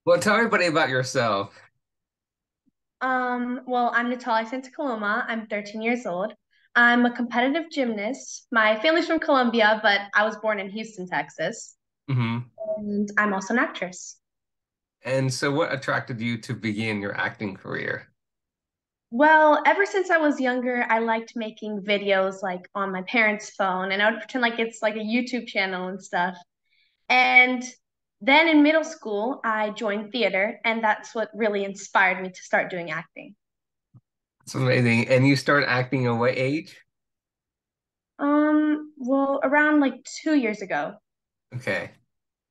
Well, tell everybody about yourself. Well, I'm Natalia Santa. I'm 13 years old. I'm a competitive gymnast. My family's from Colombia, but I was born in Houston, Texas. Hmm. And I'm also an actress. And so what attracted you to begin your acting career? Well, ever since I was younger, I liked making videos like on my parents' phone, and I would pretend like it's like a YouTube channel and stuff. And then in middle school, I joined theater, and that's what really inspired me to start doing acting. It's amazing. And you start acting at what age? Well, around like 2 years ago. Okay.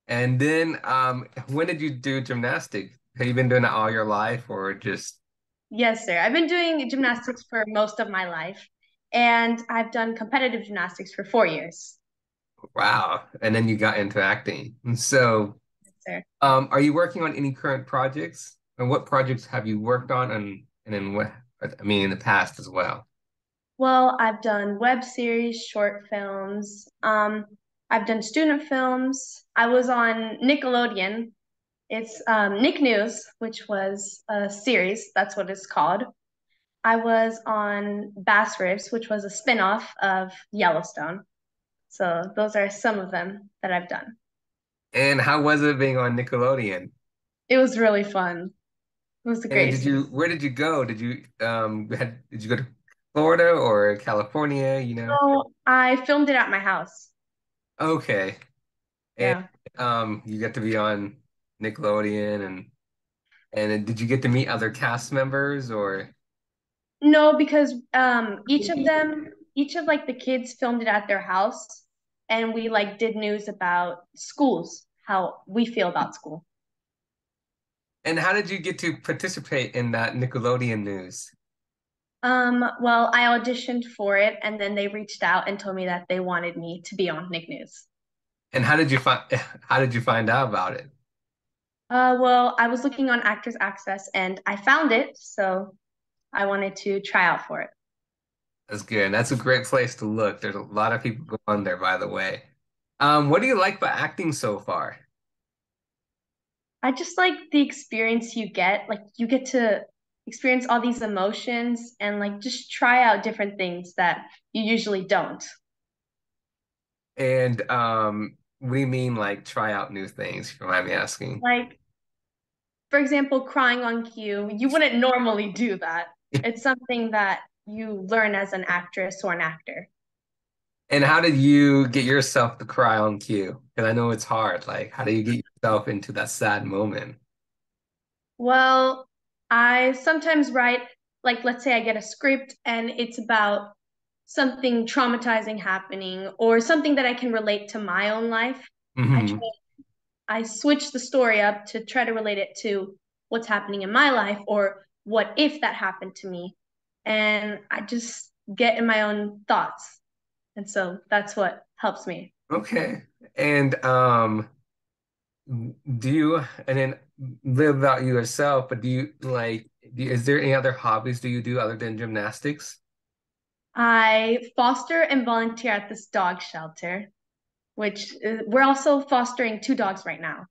And then when did you do gymnastics? Have you been doing it all your life or just Yes, sir. I've been doing gymnastics for most of my life, and I've done competitive gymnastics for 4 years. wow. And then you got into acting. And so Yes, sir. are you working on any current projects? And what projects have you worked on and then what I mean in the past as well? Well, I've done web series, short films. I've done student films. I was on Nickelodeon. It's Nick News, which was a series. That's what it's called. I was on Bass Ribs, which was a spinoff of Yellowstone. So those are some of them that I've done. And how was it being on Nickelodeon? It was really fun. It was a And then great did you, series. where did you go? Did you go to Florida or California, you know? So I filmed it at my house. Okay. And Yeah. you get to be on Nickelodeon and then did you get to meet other cast members or No, because each of like the kids filmed it at their house, and we like did news about schools, how we feel about school. and how did you get to participate in that Nickelodeon news? Well, I auditioned for it, and then they reached out and told me that they wanted me to be on Nick News. And how did you find how did you find out about it? Well, I was looking on Actors Access, and I found it, so I wanted to try out for it. That's good. And that's a great place to look. There's a lot of people go on there, by the way. What do you like about acting so far? I just like the experience you get. Like you get to experience all these emotions and like just try out different things that you usually don't. And what do you mean like try out new things, if you don't mind me asking? Like, for example, crying on cue, you wouldn't normally do that. It's something that you learn as an actress or an actor. And how did you get yourself to cry on cue? Because I know it's hard. Like, how do you get yourself into that sad moment? Well, I sometimes write, like, let's say I get a script and it's about something traumatizing happening or something that I can relate to my own life. I try Hmm. I switch the story up to try to relate it to what's happening in my life or what if that happened to me. And I just get in my own thoughts. And so that's what helps me. Okay. And do you and then live about you yourself, but do you like is there any other hobbies do you do other than gymnastics? I foster and volunteer at this dog shelter, which we're also fostering two dogs right now.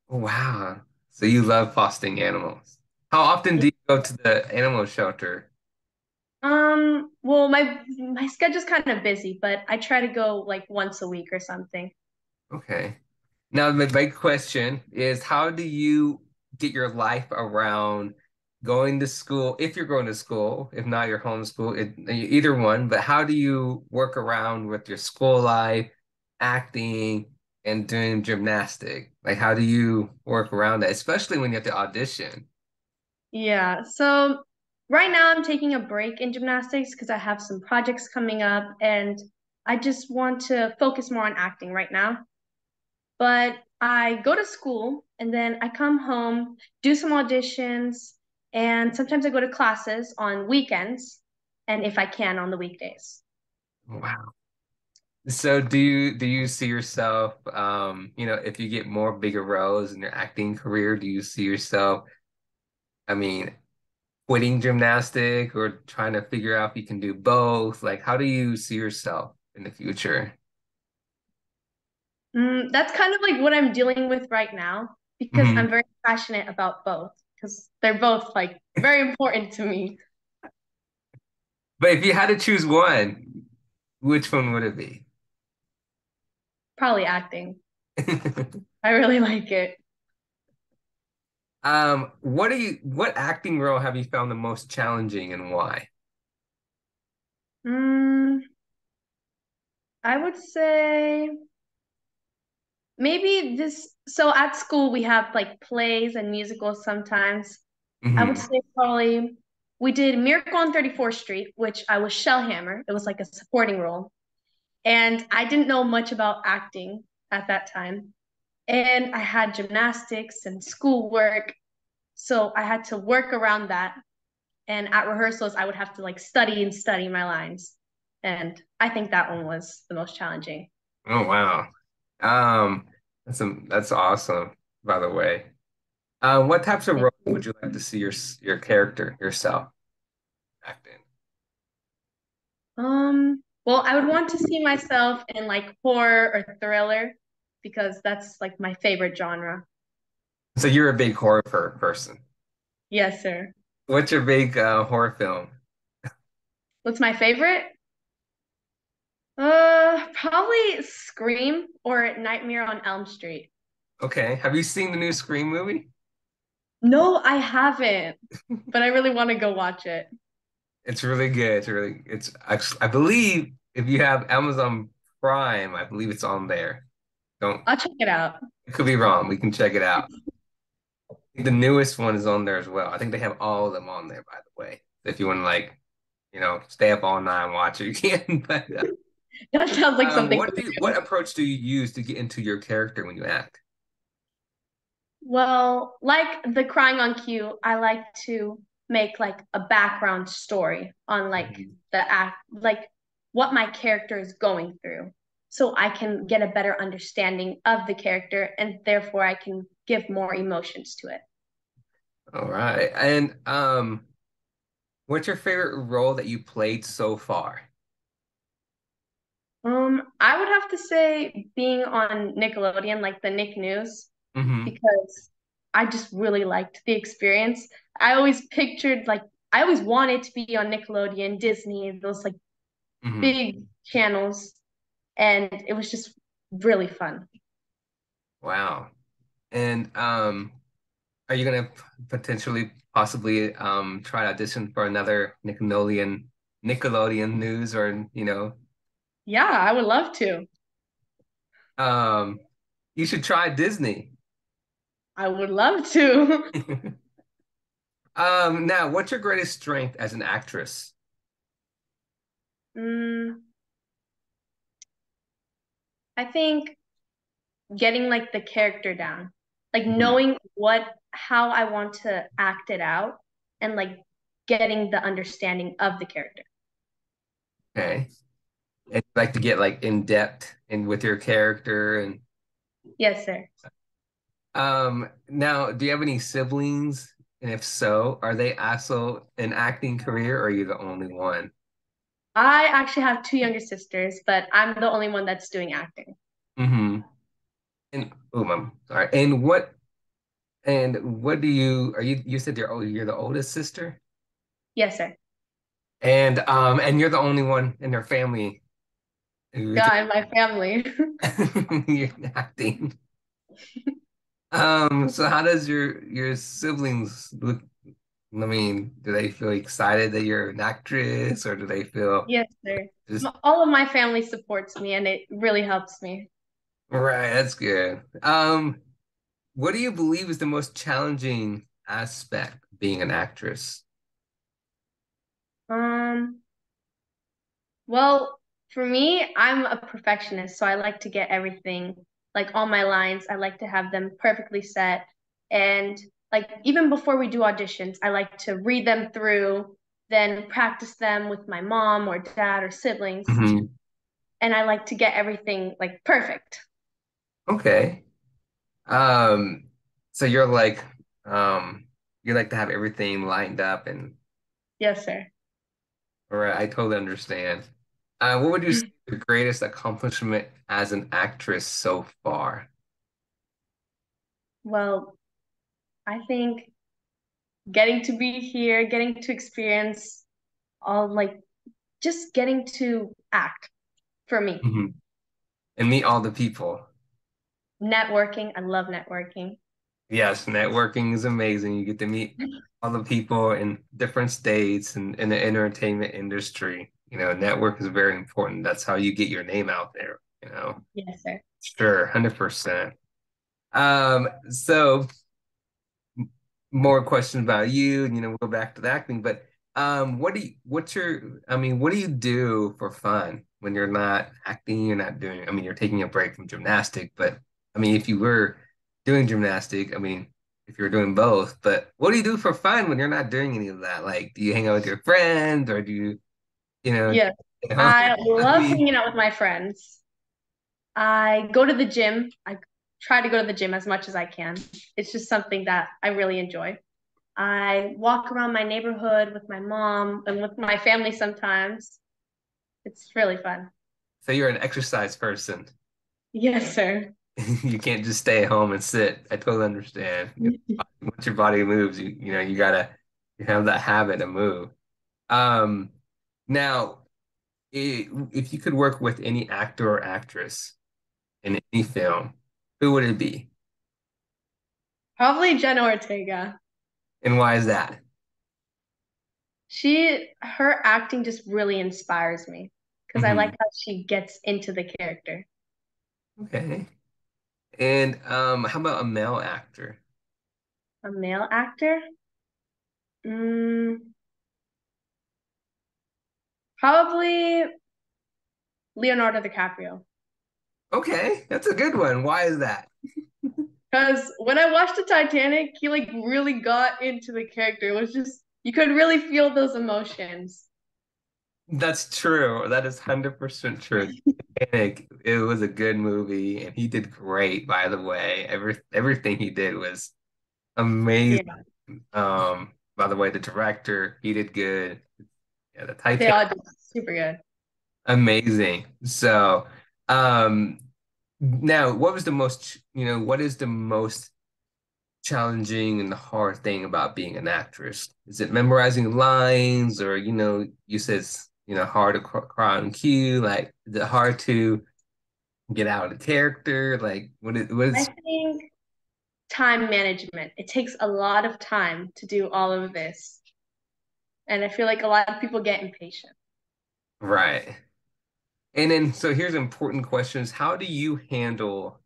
Wow. So you love fostering animals. How often do you go to the animal shelter? Well, my schedule's kind of busy, but I try to go like once a week or something. Okay. Now, the big question is how do you get your life around going to school, if you're going to school, if not your homeschool, either one, but how do you work around with your school life, acting, and doing gymnastic? Like, how do you work around that, especially when you have to audition? Yeah. So right now I'm taking a break in gymnastics because I have some projects coming up and I just want to focus more on acting right now. But I go to school and then I come home, do some auditions, and sometimes I go to classes on weekends and if I can on the weekdays. Wow. So do you see yourself, if you get more bigger roles in your acting career, do you see yourself, I mean, quitting gymnastic or trying to figure out if you can do both? Like, how do you see yourself in the future? That's kind of like what I'm dealing with right now. because Hmm. I'm very passionate about both because they're both like very important to me. But if you had to choose one, which one would it be? Probably acting. I really like it. What acting role have you found the most challenging and why? Mm, I would say maybe this. So at school we have like plays and musicals sometimes. I would Hmm. say probably we did Miracle on 34th Street, which I was Shellhammer. It was like a supporting role. And I didn't know much about acting at that time. And I had gymnastics and schoolwork. So I had to work around that. And at rehearsals, I would have to like study and study my lines. And I think that one was the most challenging. Oh wow. Um, that's awesome, by the way. What types of roles would you like to see your character yourself act in? Well, I would want to see myself in like horror or thriller because that's like my favorite genre. So you're a big horror person. Yes, sir. What's your big horror film? What's my favorite? Probably Scream or Nightmare on Elm Street. Okay. Have you seen the new Scream movie? No, I haven't, but I really want to go watch it. It's really good. It's actually, I believe if you have Amazon Prime, I believe it's on there. Don't, I'll check it out. it could be wrong. We can check it out. The newest one is on there as well. I think they have all of them on there, by the way. If you want to like, stay up all night and watch it, you can. But That sounds like something I would what do. approach do you use to get into your character when you act? Well, like the crying on cue, I like to make like a background story on like Mhm. the act, like what my character is going through. So I can get a better understanding of the character and therefore I can give more emotions to it. All right. And what's your favorite role that you played so far? I would have to say being on Nickelodeon, like the Nick News, Hmm. because I just really liked the experience. I always pictured like I always wanted to be on Nickelodeon, Disney, those like Hmm. big channels, and it was just really fun. Wow. And are you gonna potentially possibly try to audition for another Nickelodeon news or Yeah, I would love to. um you should try Disney. I would love to. Now what's your greatest strength as an actress? mm, I think getting like the character down, like Mhm. knowing how I want to act it out, and like getting the understanding of the character. Okay. And you like to get like in depth and with your character and Yes, sir. now do you have any siblings? And if so, are they also an acting career or are you the only one? I actually have two younger sisters, but I'm the only one that's doing acting. Hmm. And oh, I'm sorry. And what do you said you're the oldest sister? Yes, sir. And you're the only one in their family who Yeah, in my family. you're acting. So how does your siblings look? I mean, do they feel excited that you're an actress or do they feel Yes, sir. just All of my family supports me and it really helps me. right, that's good. What do you believe is the most challenging aspect of being an actress? Um, well, for me, I'm a perfectionist, so I like to get everything, like all my lines, I like to have them perfectly set. And like even before we do auditions, I like to read them through, then practice them with my mom or dad or siblings. Hmm. And I like to get everything like perfect. Okay. Um, so you like to have everything lined up and Yes, sir. all right, I totally understand. What would you say is your greatest accomplishment as an actress so far? Well, I think getting to be here, getting to experience all like just getting to act for me. Hmm. And meet all the people. Networking, I love networking. Yes, networking is amazing. You get to meet all the people in different states and in the entertainment industry. Network is very important. That's how you get your name out there. Yes, sir. Sure, 100%. So more questions about you, and we'll go back to the acting, but what do you do for fun when you're not acting, you're not doing, you're taking a break from gymnastic, but if you were doing gymnastic, if you're doing both, but what do you do for fun when you're not doing any of that? Like, do you hang out with your friends or do you know, Yes. at home? I Tell love me. hanging out with my friends. I go to the gym. I try to go to the gym as much as I can. It's just something that I really enjoy. I walk around my neighborhood with my mom and with my family sometimes. It's really fun. So you're an exercise person. Yes, sir. You can't just stay at home and sit. I totally understand. Once your body moves, you have that habit to move. Um, Now, if you could work with any actor or actress in any film, who would it be? Probably Jenna Ortega. And why is that? Her acting just really inspires me because I like Hmm. how she gets into the character. Okay. And how about a male actor? A male actor? Mm, probably Leonardo DiCaprio. Okay, that's a good one. Why is that? Because when I watched the Titanic, he like really got into the character. It was just you could really feel those emotions. That's true. That is 100% true. Titanic, it was a good movie, and he did great, by the way. Everything he did was amazing. Yeah, By the way, the director, he did good. Yeah, the they Titanic, all did super good. amazing. So, um, now what is the most challenging and hard thing about being an actress? Is it memorizing lines or, you said, hard to cry on cue? Like, is it hard to get out of character? Like, what I is think time management. It takes a lot of time to do all of this, and I feel like a lot of people get impatient. right? And then, so here's important questions. How do you handle,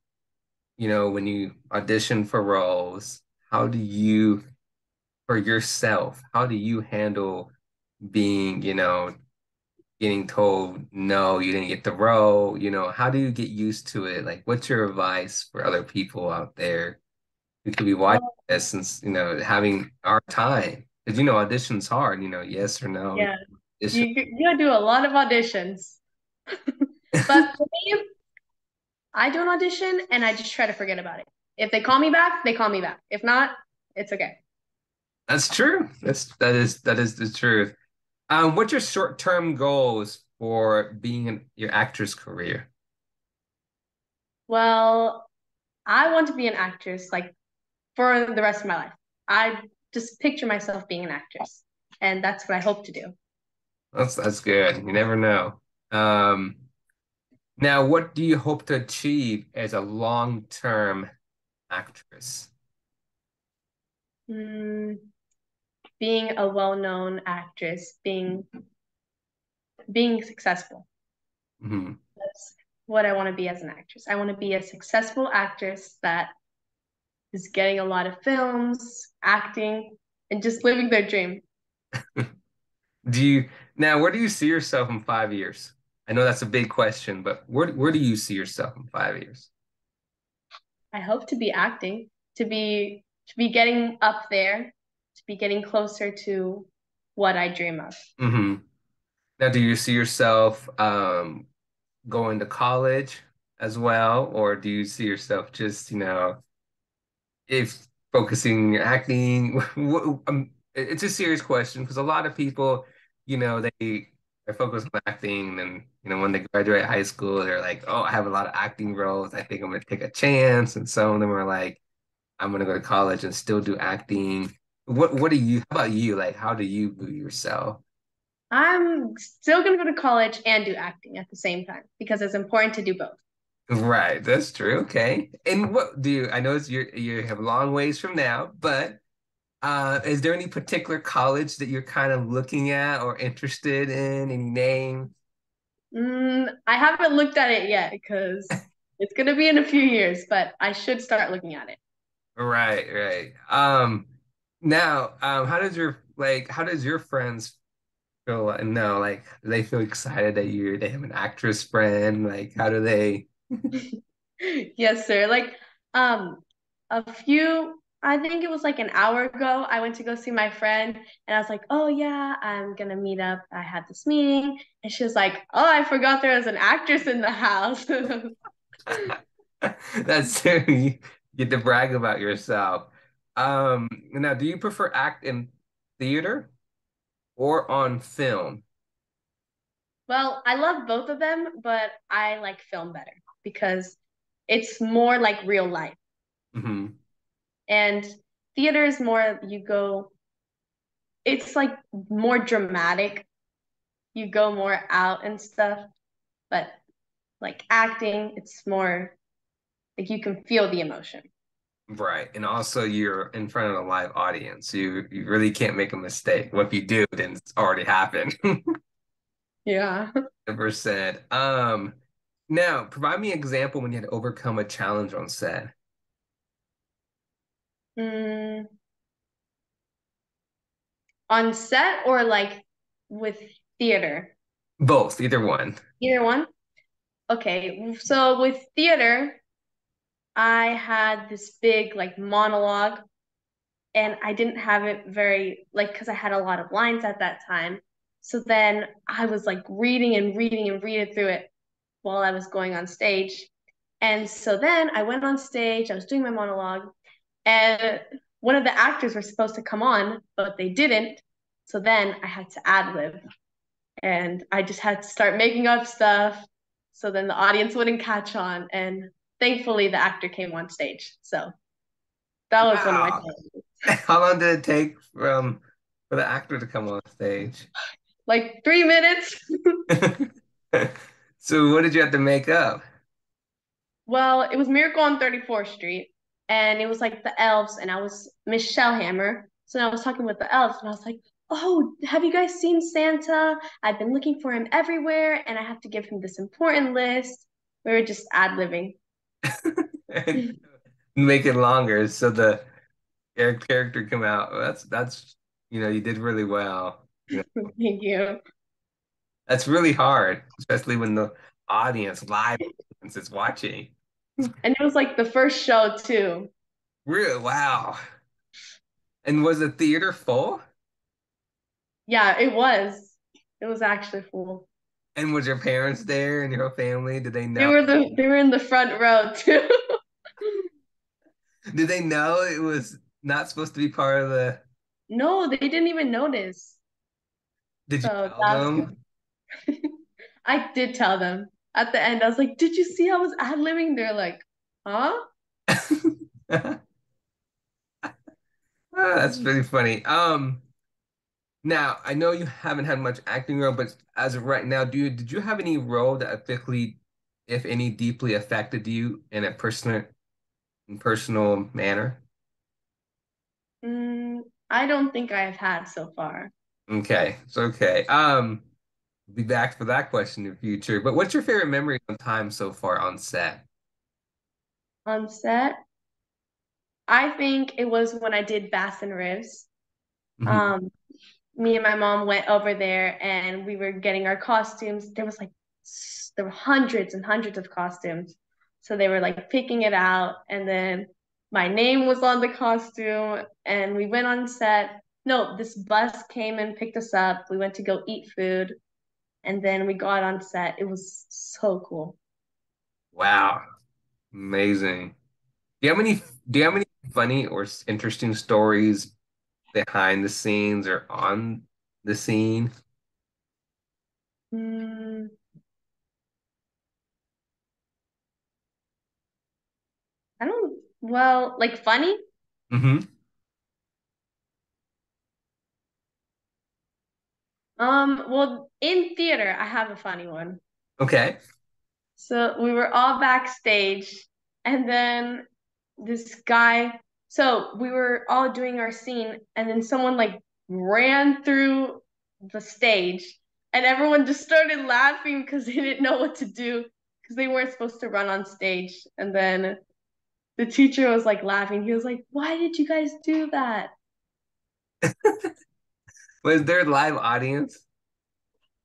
when you audition for roles, how do you, for yourself, how do you handle being, getting told, no, you didn't get the role? How do you get used to it? Like, what's your advice for other people out there who could be watching Well, this and, having our time? Because, audition's hard, yes or no. yeah, Audition. you gotta do a lot of auditions, but for me, I do an audition and I just try to forget about it. If they call me back, they call me back. If not, it's okay. That's true. That is the truth. What's your short-term goals for being in your actress career? Well, I want to be an actress like for the rest of my life. I just picture myself being an actress, and that's what I hope to do. That's good. You never know. Um, Now, what do you hope to achieve as a long-term actress? Mm, being a well-known actress, being successful. Mhm. That's what I want to be as an actress. I want to be a successful actress that is getting a lot of films, acting, and just living their dream. Do you Now, where do you see yourself in 5 years? I know that's a big question, but where do you see yourself in 5 years? I hope to be acting, to be getting up there, to be getting closer to what I dream of. Hmm. Now, do you see yourself going to college as well, or do you see yourself just, if focusing on your acting? It's a serious question because a lot of people, they focus on acting, and when they graduate high school, they're like, "Oh, I have a lot of acting roles. I think I'm gonna take a chance." And some of them are like, I'm gonna go to college and still do acting. What do you, how about you? Like, how do you view yourself? I'm still gonna go to college and do acting at the same time because it's important to do both. Right, that's true. Okay. And what do you, I know it's you have a long ways from now, but is there any particular college that you're kind of looking at or interested in? Any name? I haven't looked at it yet because it's gonna be in a few years, but I should start looking at it. Right, right. Now, how does your how does your friends feel? No, like, do they feel excited that they have an actress friend? Like, how do they? Yes, sir. Like, I think it was like an hour ago, I went to go see my friend, and I was like, oh, yeah, I'm gonna meet up. I had this meeting. And she was like, oh, I forgot there was an actress in the house. That's you get to brag about yourself. Now, do you prefer act in theater or on film? Well, I love both of them, but I like film better because it's more like real life. Hmm. And theater is more, it's like more dramatic. You go more out and stuff, but like acting, it's more like you can feel the emotion. Right. And also you're in front of a live audience. You really can't make a mistake. What if you do, then it's already happened. Yeah. 100%. Now provide me an example when you had to overcome a challenge on set. Mm, on set or like with theater? Both, either one. Either one? Okay. So with theater, I had this big like monologue and I didn't have it very like because I had a lot of lines at that time. So then I was like reading and reading and reading through it while I was going on stage. And so then I went on stage, I was doing my monologue, and one of the actors were supposed to come on, but they didn't. So then I had to ad lib and I just had to start making up stuff so then the audience wouldn't catch on. And thankfully, the actor came on stage. So that was one of my Wow. challenges. How long did it take for the actor to come on stage? Like 3 minutes. So what did you have to make up? Well, it was Miracle on 34th Street, and it was like the elves, and I was Michelle Hammer. So I was talking with the elves, and I was like, "Oh, have you guys seen Santa? I've been looking for him everywhere, and I have to give him this important list." We were just ad-libbing. Make it longer so the character come out. That's you did really well. Thank you. That's really hard, especially when the live audience is watching. And it was like the first show too. Really, wow. And was the theater full? Yeah, it was. It was actually full. And was your parents there and your whole family? Did they know? They were in the front row too. Did they know it was not supposed to be part of the? No, they didn't even notice. Did you So tell that was good. them? I did tell them at the end. I was like, "Did you see I was ad-libbing?" They're like, "Huh?" That's really funny. Now I know you haven't had much acting role, but as of right now, did you have any role that effectively, if any, deeply affected you in a personal manner? Mm, I don't think I have had so far. Okay, it's okay. Be back for that question in the future. But what's your favorite memory on time so far on set? On set, I think it was when I did Bass and Ribs. Mhm. Um, Me and my mom went over there and we were getting our costumes. There were hundreds and hundreds of costumes. So they were like picking it out and then my name was on the costume and we went on set. No, this bus came and picked us up. We went to go eat food and then we got on set. It was so cool. Wow, amazing. Do you have any do you have any funny or interesting stories behind the scenes or on the scene? Mm, I don't, well, like funny? Hmm. Well, in theater, I have a funny one. Okay. So we were all backstage, and then this guy, so we were all doing our scene, and then someone like ran through the stage, and everyone just started laughing because they didn't know what to do because they weren't supposed to run on stage. And then the teacher was like laughing. He was like, "Why did you guys do that?" Was there a live audience?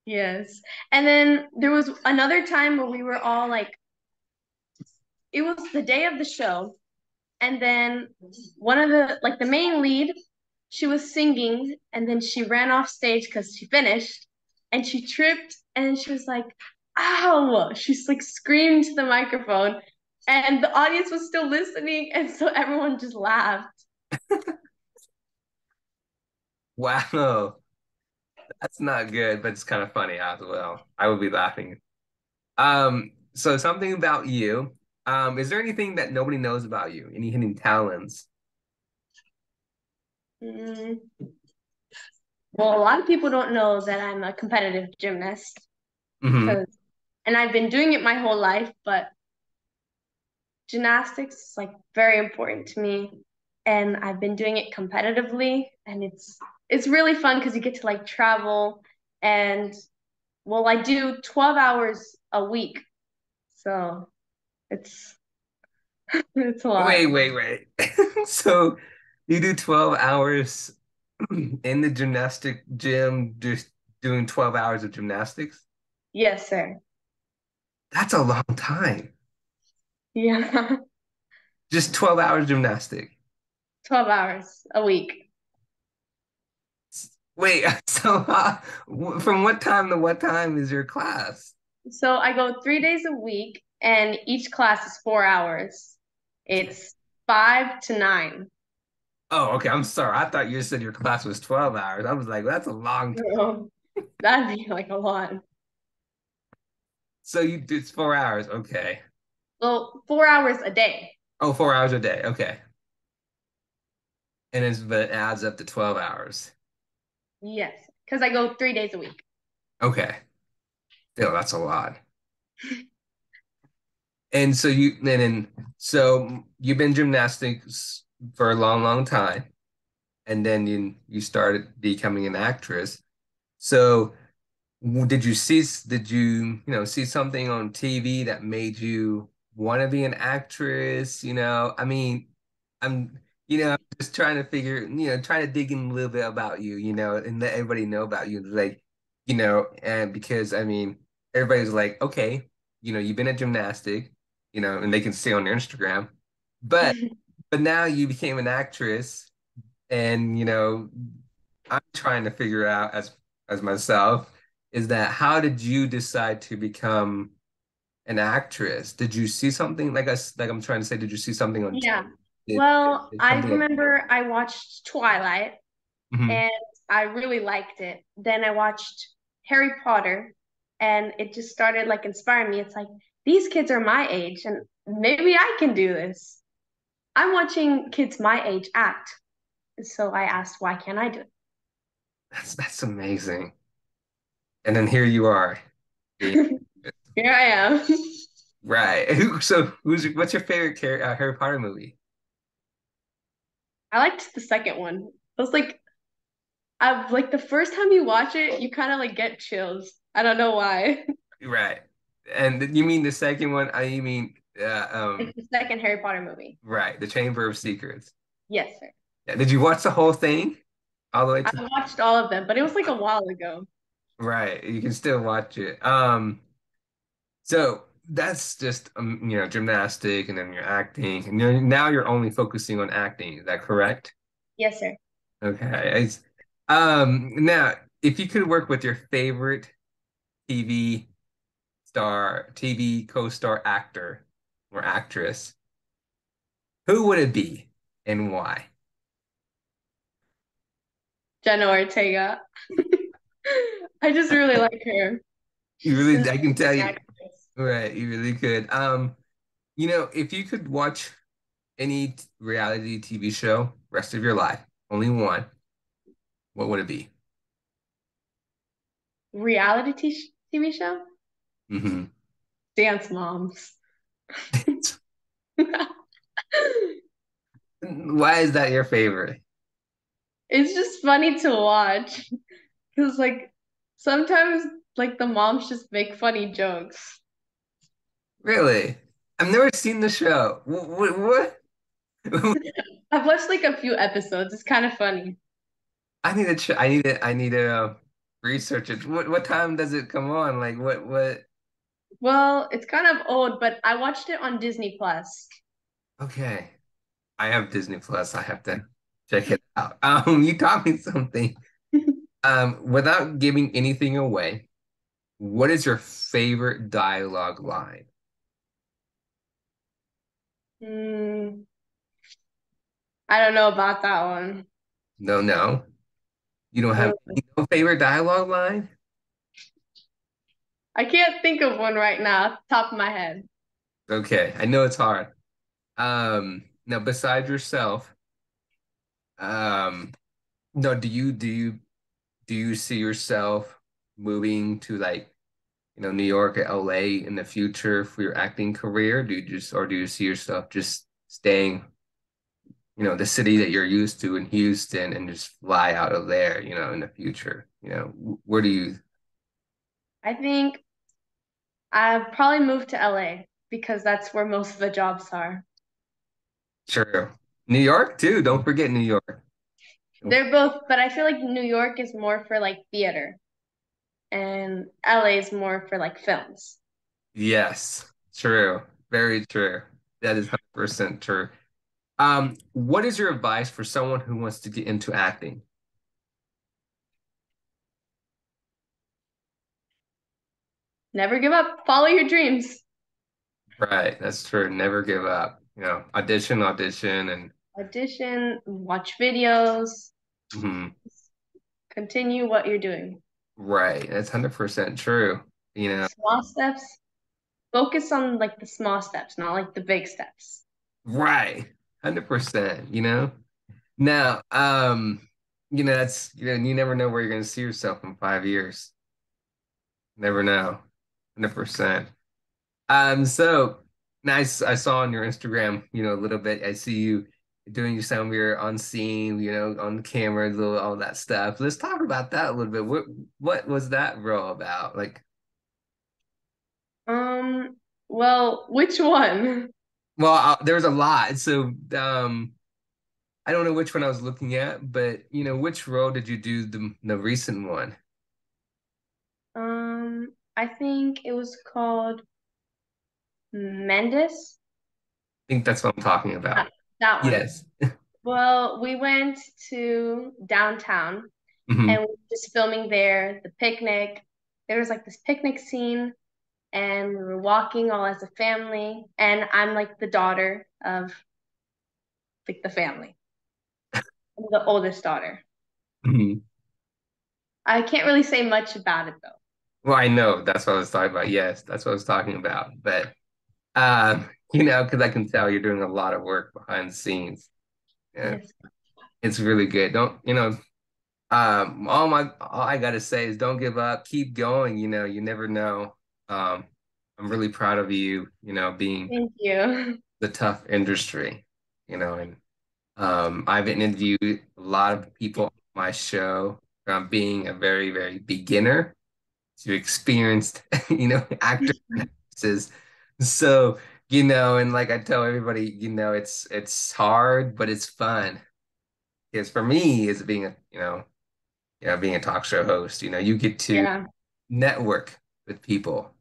Yes. And then there was another time where we were all like, it was the day of the show. And then one of the main lead, she was singing and then she ran off stage because she finished and she tripped and she was like, ow! She's like screamed to the microphone and the audience was still listening. And so everyone just laughed. Wow. That's not good, but it's kind of funny as well. I would be laughing. So something about you. Is there anything that nobody knows about you? Any hidden talents? Mm. Well, a lot of people don't know that I'm a competitive gymnast Hmm. because, and I've been doing it my whole life, but gymnastics is like very important to me and I've been doing it competitively and it's really fun because you get to like travel and well I do 12 hours a week. So it's it's a lot. Wait. So you do 12 hours in the gymnastic gym, just doing 12 hours of gymnastics? Yes, sir. That's a long time. Yeah. Just 12 hours gymnastic. 12 hours a week. Wait, so from what time to what time is your class? So I go 3 days a week and each class is 4 hours. It's 5 to 9. Oh, okay. I'm sorry. I thought you said your class was 12 hours. I was like, that's a long time. So that'd be like a lot. So you do it's 4 hours. Okay. Well, 4 hours a day. Oh, 4 hours a day. Okay. And but it adds up to 12 hours. Yes, because I go 3 days a week. Okay. Still, that's a lot. And so so you've been gymnastics for a long time, and then you started becoming an actress. So did you see something on TV that made you want to be an actress? I mean, I'm, I'm just trying to trying to dig in a little bit about you, and let everybody know about you. Like, and because I mean, everybody's like, okay, you've been at gymnastic, and they can see on your Instagram, but but now you became an actress, and I'm trying to figure out as myself is that how did you decide to become an actress? Did you see something like I'm trying to say, did you see something on Yeah. TV? Well, Did I something like remember I watched Twilight Mhm. and I really liked it. Then I watched Harry Potter and it just started like inspiring me. It's like these kids are my age and maybe I can do this. I'm watching kids my age act. So I asked, why can't I do it? That's amazing. And then here you are. being- Here I am. Right. So what's your favorite Harry Potter movie? I liked the second one. It was like I like the first time you watch it, you kind of like get chills. I don't know why. Right. And you mean the second one? You mean It's the second Harry Potter movie. right, The Chamber of Secrets. Yes, sir. Yeah. Did you watch the whole thing? All the way I to watched all of them, but it was like a while ago. right. You can still watch it. So that's just gymnastic and then you're acting and now you're only focusing on acting. Is that correct? Yes, sir. Okay. Now if you could work with your favorite TV TV co-star actor or actress, who would it be and why? Jenna Ortega. I just really like her. You She's really an I can tell amazing you actress. right, you really could. If you could watch Any reality TV show, rest of your life, only one, what would it be? TV show? Hmm. Dance Moms. Why is that your favorite? It's just funny to watch because like sometimes like the moms just make funny jokes. Really? I've never seen the show. What? I've watched like a few episodes. It's kind of funny. I need to research it. What time does it come on? Like what? Well, it's kind of old, but I watched it on Disney Plus. Okay. I have Disney Plus. I have to check it out. You taught me something. Without giving anything away, what is your favorite dialogue line? Hmm, I don't know about that one. No, no. You don't have Uh, no favorite dialogue line? I can't think of one right now, off the top of my head. Okay, I know it's hard. Now besides yourself, um, no, do you see yourself moving to like, New York or LA in the future for your acting career? Do you see yourself just staying, the city that you're used to in Houston and just fly out of there, in the future? Where do you, I think I've probably moved to LA because that's where most of the jobs are. sure. New York too. Don't forget New York. They're both, but I feel like New York is more for like theater and LA is more for like films. Yes, true. Very true. That is 100% true. What is your advice for someone who wants to get into acting? Never give up. Follow your dreams. Right, that's true. Never give up. Audition, audition, and Audition, watch videos, mhm. continue what you're doing. Right. That's 100% true. You know, Small steps. Focus on like the small steps, not like the big steps. right. 100%, Now, that's, you never know where you're going to see yourself in 5 years. Never know. 100%. So nice. I saw on your Instagram, a little bit. I see you doing some of your on scene, on camera, little all that stuff. Let's talk about that a little bit. What was that role about? Like, Um, well, which one? well, there was a lot. So, I don't know which one I was looking at, but which role did you do the recent one? I I think it was called Mendes. think that's what I'm talking That, about. that one. Yes. Well, we went to downtown Hmm. and we were just filming there, the picnic. There was like this picnic scene, and we were walking all as a family. And I'm like the daughter of like the family. I'm the oldest daughter. Hmm. I can't really say much about it though. Well, I know that's what I was talking about. Yes, that's what I was talking about. But because I can tell you're doing a lot of work behind the scenes. Yeah, Yes. it's really good. Don't, all I gotta say is don't give up, keep going, you never know. Um, I'm really proud of you, being Thank you. the tough industry, and I've interviewed a lot of people on my show from being a very, very beginner to experienced, actors and actresses. So, and like I tell everybody, it's hard, but it's fun. Because for me, as being being a talk show host, you get to Yeah. network with people.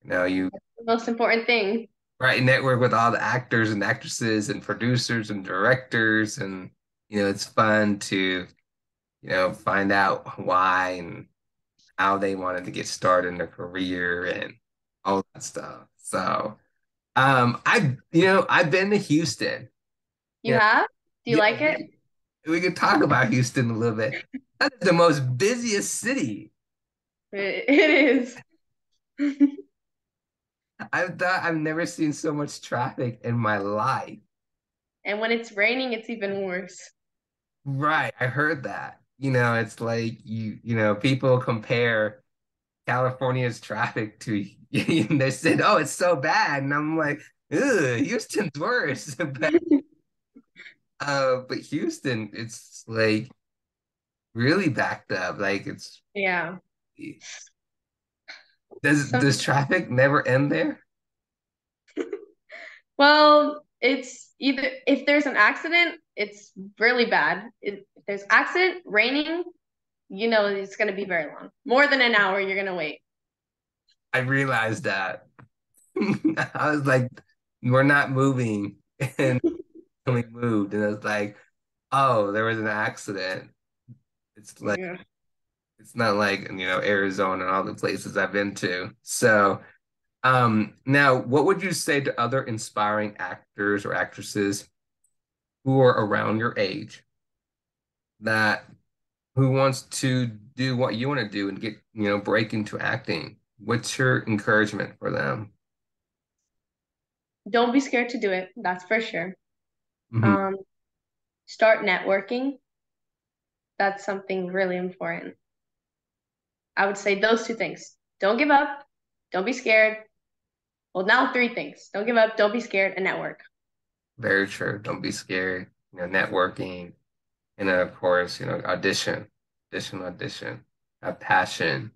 You The most important thing. right network with all the actors and actresses and producers and directors, and it's fun to find out why and how they wanted to get started in their career and all that stuff. So, I've been to Houston. You Yeah, have? Do you yeah, like it? we could talk about Houston a little bit. That's the most busiest city. It is. I've never seen so much traffic in my life. And when it's raining, it's even worse. Right, I heard that. It's like people compare California's traffic to they said, "Oh, it's so bad," and I'm like, "Ugh, Houston's worse." But Houston, it's like really backed up. Like it's Yeah. does Some traffic never end there? Well, it's either if there's an accident, it's really bad. If there's accident, raining, it's going to be very long. More than an hour, you're going to wait. I realized that. I was like, "We're not moving," and we moved, and it's like, "Oh, there was an accident." It's like Yeah. it's not like Arizona and all the places I've been to. So. Now, what would you say to other inspiring actors or actresses who are around your age that who wants to do what you want to do and break into acting? What's your encouragement for them? Don't be scared to do it. That's for sure. Hmm. Um, Start networking. That's something really important. I would say those two things. Don't give up. Don't be scared. Well, now three things. Don't give up. Don't be scared. And network. Very true. Don't be scared. Networking, and then of course, audition, audition, audition. Have passion.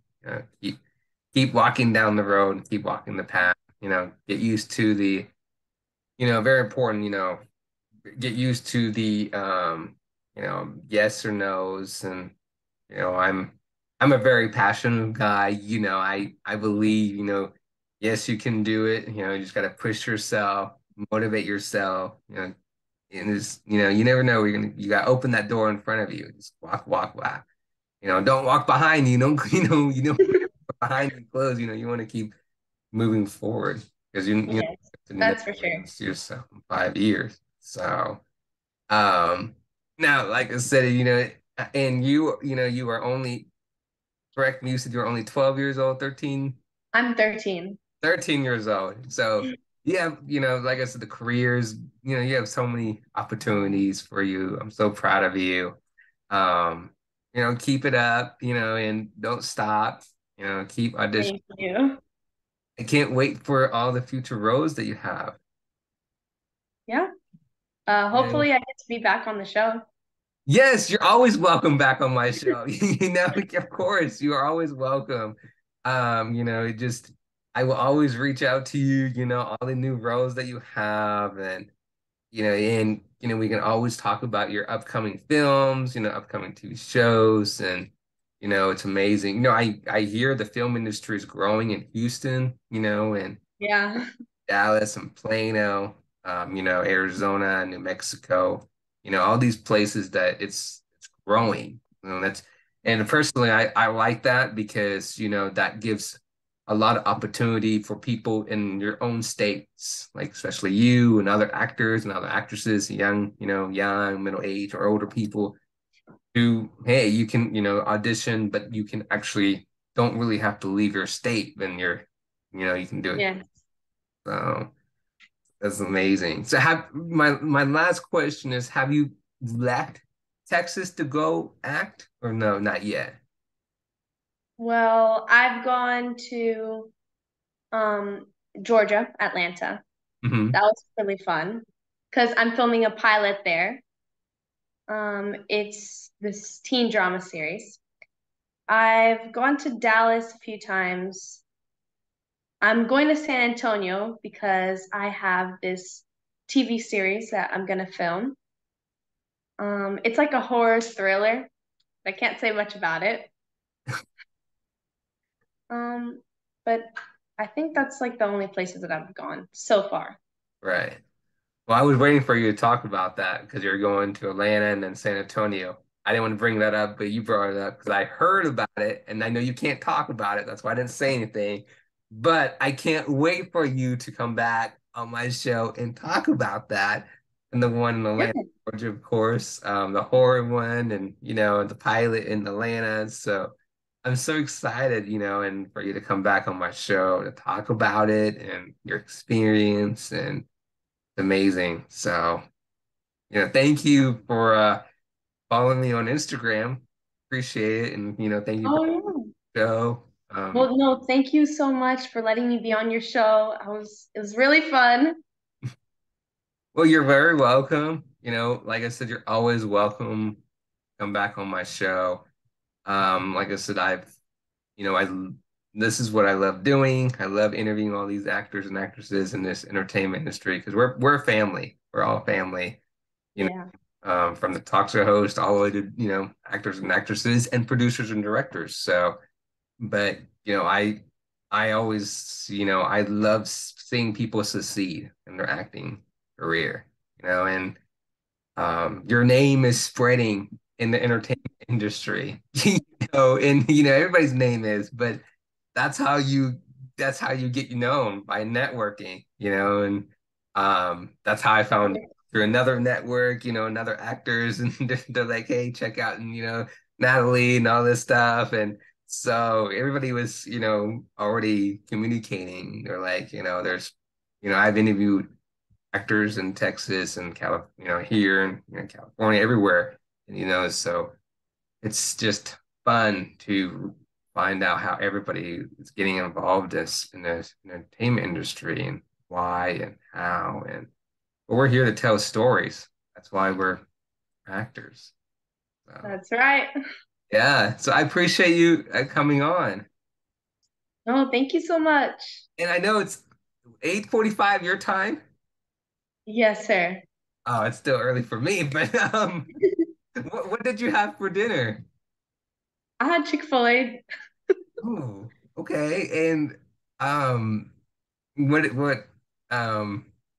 Keep walking down the road, keep walking the path. Get used to the, very important, get used to the yes or no's, and I'm a very passionate guy. I believe, yes, you can do it. You just got to push yourself, motivate yourself. And it's, you never know, you got to open that door in front of you. Just walk, walk, walk. Don't walk behind you. Don't behind you close. You want to keep moving forward because you Yes, never that's for what sure. you see yourself in 5 years. So. Um, Now, like I said, and you are only, correct me, you said you were only 12 years old, 13, I'm 13. 13 years old. So, yeah, like I said, the careers, you have so many opportunities for you. I'm so proud of you. Um, keep it up, and don't stop, keep auditioning. Thank you. I can't wait for all the future roles that you have. Yeah. Yeah. Hopefully I get to be back on the show. Yes, you're always welcome back on my show. Of course, you are always welcome. It just I will always reach out to you, all the new roles that you have, and we can always talk about your upcoming films, upcoming TV shows, and it's amazing. I hear the film industry is growing in Houston, and Yeah. Dallas and Plano, Arizona, New Mexico, all these places that it's growing. And personally I like that because that gives a lot of opportunity for people in your own states, like especially you and other actors and other actresses, young, middle age or older people who, hey, you can, audition, but you can actually don't really have to leave your state when you can do it. Yeah. So that's amazing. So have my last question is, have you left Texas to go act or no, not yet? Well, I've gone to um Georgia, Atlanta. Hmm. That was really fun because I'm filming a pilot there. It's this teen drama series. I've gone to Dallas a few times. I'm going to San Antonio because I have this TV series that I'm gonna film. It's like a horror thriller. I can't say much about it. Um, but I think that's like the only places that I've gone so far. Right. Well, I was waiting for you to talk about that because you're going to Atlanta and then San Antonio. I didn't want to bring that up, but you brought it up because I heard about it and I know you can't talk about it. That's why I didn't say anything. But I can't wait for you to come back on my show and talk about that. And the one in Yeah. Atlanta, Georgia, of course, the horror one, and the pilot in Atlanta. So I'm so excited, and for you to come back on my show to talk about it and your experience and amazing. So Thank you for following me on Instagram. Appreciate it. And, thank you for Oh, yeah. the show. Well, no, thank you so much for letting me be on your show. It was really fun. Well, you're very welcome. Like I said, you're always welcome. Come back on my show. Like I said, I this is what I love doing. I love interviewing all these actors and actresses in this entertainment industry because we're a family. We're all family. You Yeah, from the talk show host all the way to, actors and actresses and producers and directors. So, but, I always, I love seeing people succeed in their acting career, and your name is spreading in the entertainment industry, and, everybody's name is, but that's how you that's how you get known by networking, and that's how I found through another network, another actors, and they're like, hey, check out and Natalie and all this stuff. And so everybody was, already communicating. They're like, there's I've interviewed actors in Texas and here and California, everywhere. And so it's just fun to find out how everybody is getting involved in this entertainment industry and why and how. And but we're here to tell stories. That's why we're actors. So that's right. yeah, so I appreciate you coming on. No, thank you so much. And I know it's 8:45 your time. Yes, sir. Oh, it's still early for me, but what did you have for dinner? I had Chick-fil-A. Oh, okay. And um what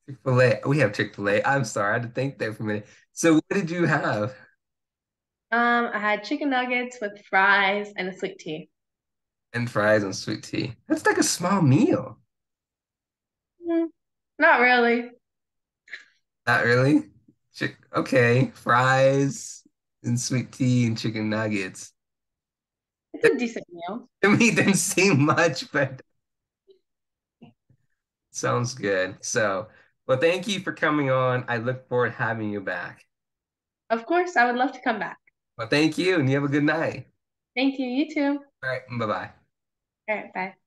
Chick-fil-A? We have Chick-fil-A. I'm sorry, I had to think there for a minute. So what did you have? I had chicken nuggets with fries and a sweet tea. And fries and sweet tea. That's like a small meal. Mm, not really. Not really? Okay, fries and sweet tea and chicken nuggets. It's a decent meal. To me, it didn't seem much, but sounds good. So, well, thank you for coming on. I look forward to having you back. Of course, I would love to come back. Well, thank you, and you have a good night. Thank you. You too. All right, bye-bye. All right, bye.